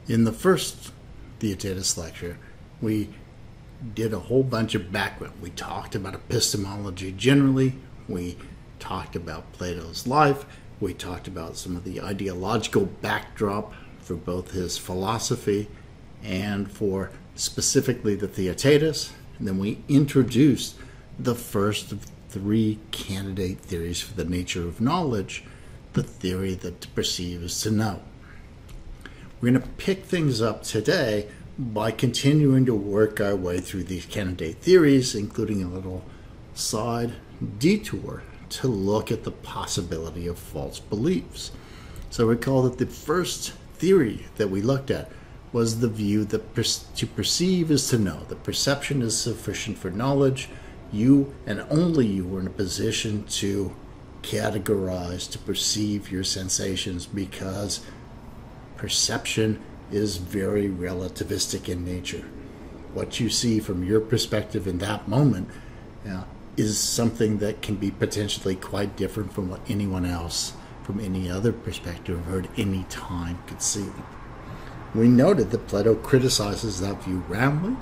In the first Theaetetus lecture, we did a whole bunch of background. We talked about epistemology generally. We talked about Plato's life. We talked about some of the ideological backdrop for both his philosophy and for specifically the Theaetetus. And then we introduced the first of three candidate theories for the nature of knowledge, the theory that to perceive is to know. We're going to pick things up today by continuing to work our way through these candidate theories, including a little side detour to look at the possibility of false beliefs. So recall that the first theory that we looked at was the view that to perceive is to know. That perception is sufficient for knowledge. You and only you are in a position to categorize, to perceive your sensations, because perception is very relativistic in nature. What you see from your perspective in that moment is something that can be potentially quite different from what anyone else from any other perspective or at any time could see. We noted that Plato criticizes that view roundly,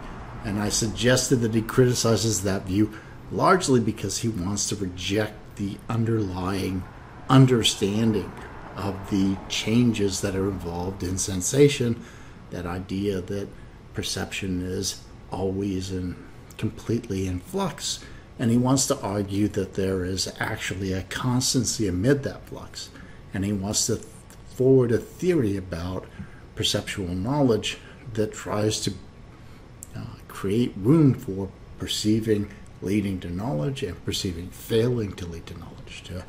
and I suggested that he criticizes that view largely because he wants to reject the underlying understanding of the changes that are involved in sensation, that idea that perception is always and completely in flux. And he wants to argue that there is actually a constancy amid that flux. And he wants to forward a theory about perceptual knowledge that tries to create room for perceiving leading to knowledge and perceiving failing to lead to knowledge, to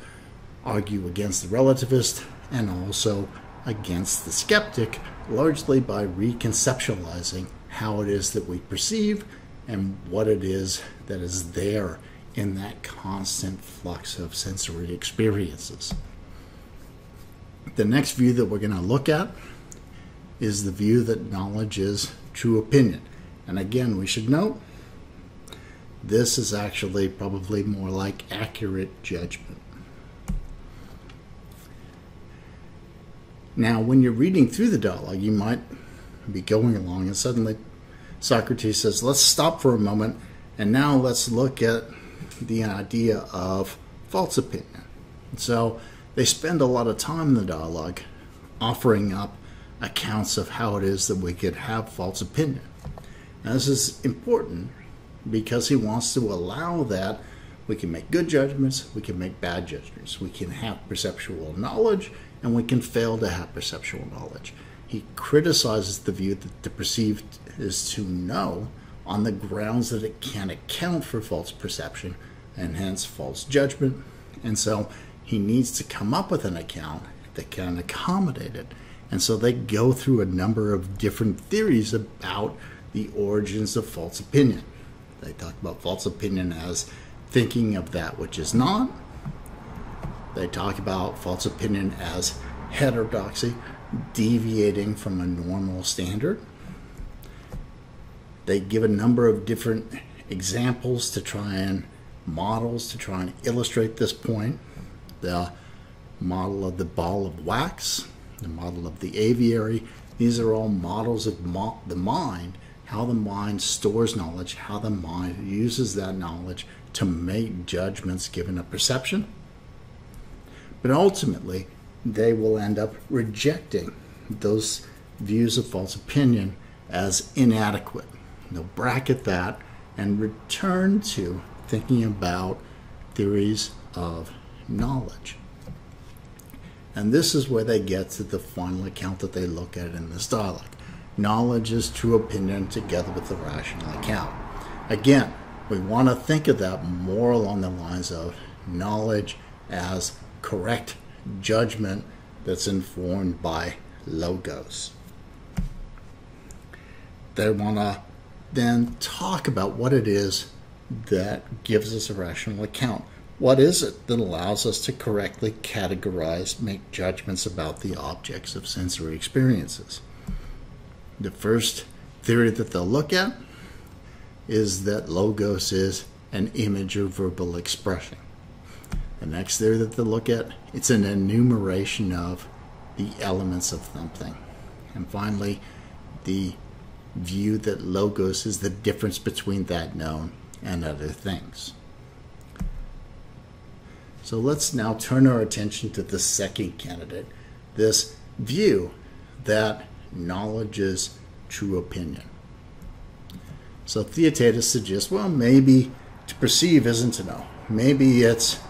argue against the relativist and also against the skeptic, largely by reconceptualizing how it is that we perceive and what it is that is there in that constant flux of sensory experiences. The next view that we're going to look at is the view that knowledge is true opinion. And again, we should note, this is actually probably more like accurate judgment. Now, when you're reading through the dialogue, you might be going along and suddenly Socrates says, let's stop for a moment and now let's look at the idea of false opinion. So they spend a lot of time in the dialogue offering up accounts of how it is that we could have false opinion. Now, this is important because he wants to allow that we can make good judgments, we can make bad judgments, we can have perceptual knowledge, and we can fail to have perceptual knowledge. He criticizes the view that to perceive is to know on the grounds that it can't account for false perception and hence false judgment. And so he needs to come up with an account that can accommodate it. And so they go through a number of different theories about the origins of false opinion. They talk about false opinion as thinking of that which is not. They talk about false opinion as heterodoxy, deviating from a normal standard. They give a number of different examples to try and models to try and illustrate this point. The model of the ball of wax, the model of the aviary, these are all models of the mind, how the mind stores knowledge, how the mind uses that knowledge to make judgments given a perception. But ultimately, they will end up rejecting those views of false opinion as inadequate. They'll bracket that and return to thinking about theories of knowledge. And this is where they get to the final account that they look at in this dialogue. Knowledge is true opinion together with the rational account. Again, we want to think of that more along the lines of knowledge as correct judgment that's informed by logos. They want to then talk about what it is that gives us a rational account. What is it that allows us to correctly categorize, make judgments about the objects of sensory experiences? The first theory that they'll look at is that logos is an image or verbal expression. The next theory that they'll look at, it's an enumeration of the elements of something. And finally, the view that logos is the difference between that known and other things. So let's now turn our attention to the second candidate, this view that knowledge is true opinion. So Theaetetus suggests, well, maybe to perceive isn't to know. Maybe it's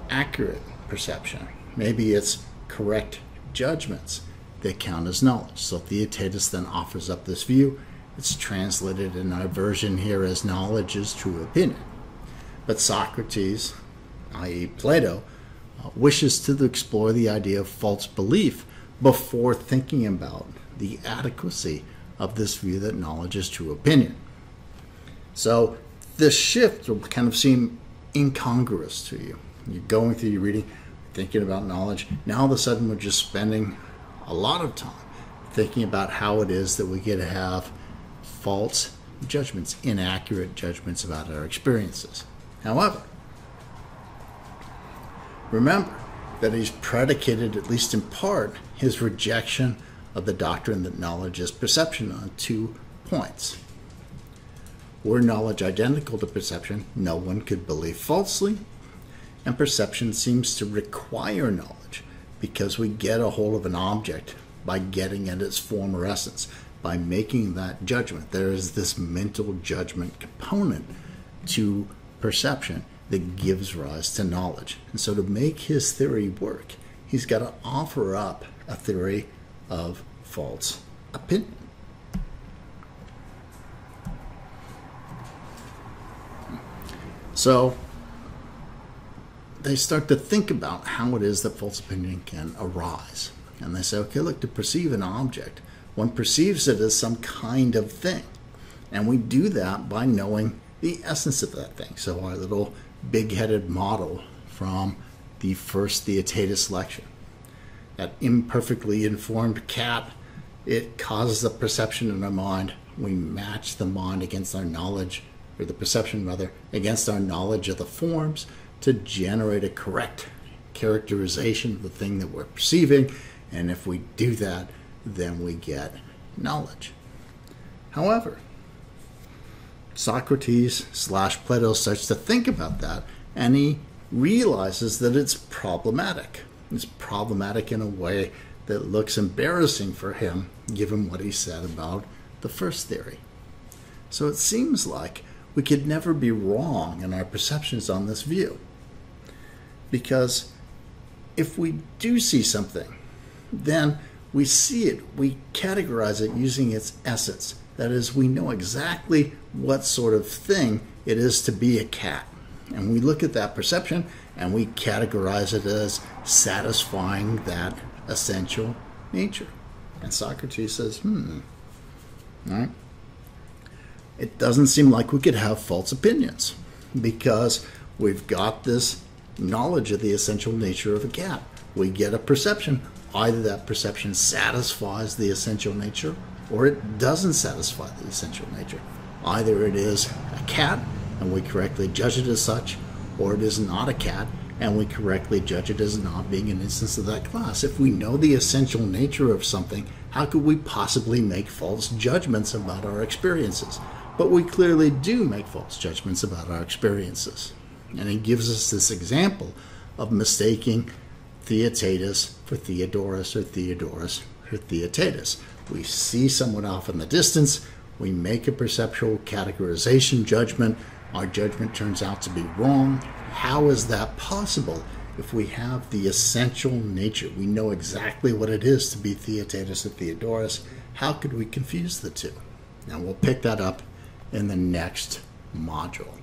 accurate perception. Maybe it's correct judgments that count as knowledge. So Theaetetus then offers up this view. It's translated in our version here as knowledge is true opinion. But Socrates, i.e. Plato, wishes to explore the idea of false belief before thinking about the adequacy of this view that knowledge is true opinion. So this shift will kind of seem incongruous to you. You're going through your reading, thinking about knowledge. Now all of a sudden we're just spending a lot of time thinking about how it is that we get to have false judgments, inaccurate judgments about our experiences. However, remember that he's predicated, at least in part, his rejection of the doctrine that knowledge is perception on 2 points. Were knowledge identical to perception, no one could believe falsely, and perception seems to require knowledge because we get a hold of an object by getting at its form or essence, by making that judgment. There is this mental judgment component to perception that gives rise to knowledge. And so to make his theory work, he's got to offer up a theory of false opinion. So they start to think about how it is that false opinion can arise. And they say, okay, look, to perceive an object, one perceives it as some kind of thing. And we do that by knowing the essence of that thing. So our little big-headed model from the first Theaetetus lecture, that imperfectly informed cat, it causes a perception in our mind. We match the mind against our knowledge, or the perception rather, against our knowledge of the forms to generate a correct characterization of the thing that we're perceiving. And if we do that, then we get knowledge. However, Socrates / Plato starts to think about that, and he realizes that it's problematic. It's problematic in a way that looks embarrassing for him, given what he said about the first theory. So it seems like we could never be wrong in our perceptions on this view. Because if we do see something, then we see it, we categorize it using its essence. That is, we know exactly what sort of thing it is to be a cat. And we look at that perception and we categorize it as satisfying that essential nature. And Socrates says, all right. It doesn't seem like we could have false opinions because we've got this knowledge of the essential nature of a cat. We get a perception. Either that perception satisfies the essential nature or it doesn't satisfy the essential nature. Either it is a cat and we correctly judge it as such, or it is not a cat and we correctly judge it as not being an instance of that class. If we know the essential nature of something, how could we possibly make false judgments about our experiences? But we clearly do make false judgments about our experiences. And he gives us this example of mistaking Theaetetus for Theodorus, or Theodorus for Theaetetus. We see someone off in the distance, we make a perceptual categorization judgment, our judgment turns out to be wrong. How is that possible if we have the essential nature? We know exactly what it is to be Theaetetus or Theodorus. How could we confuse the two? And we'll pick that up in the next module.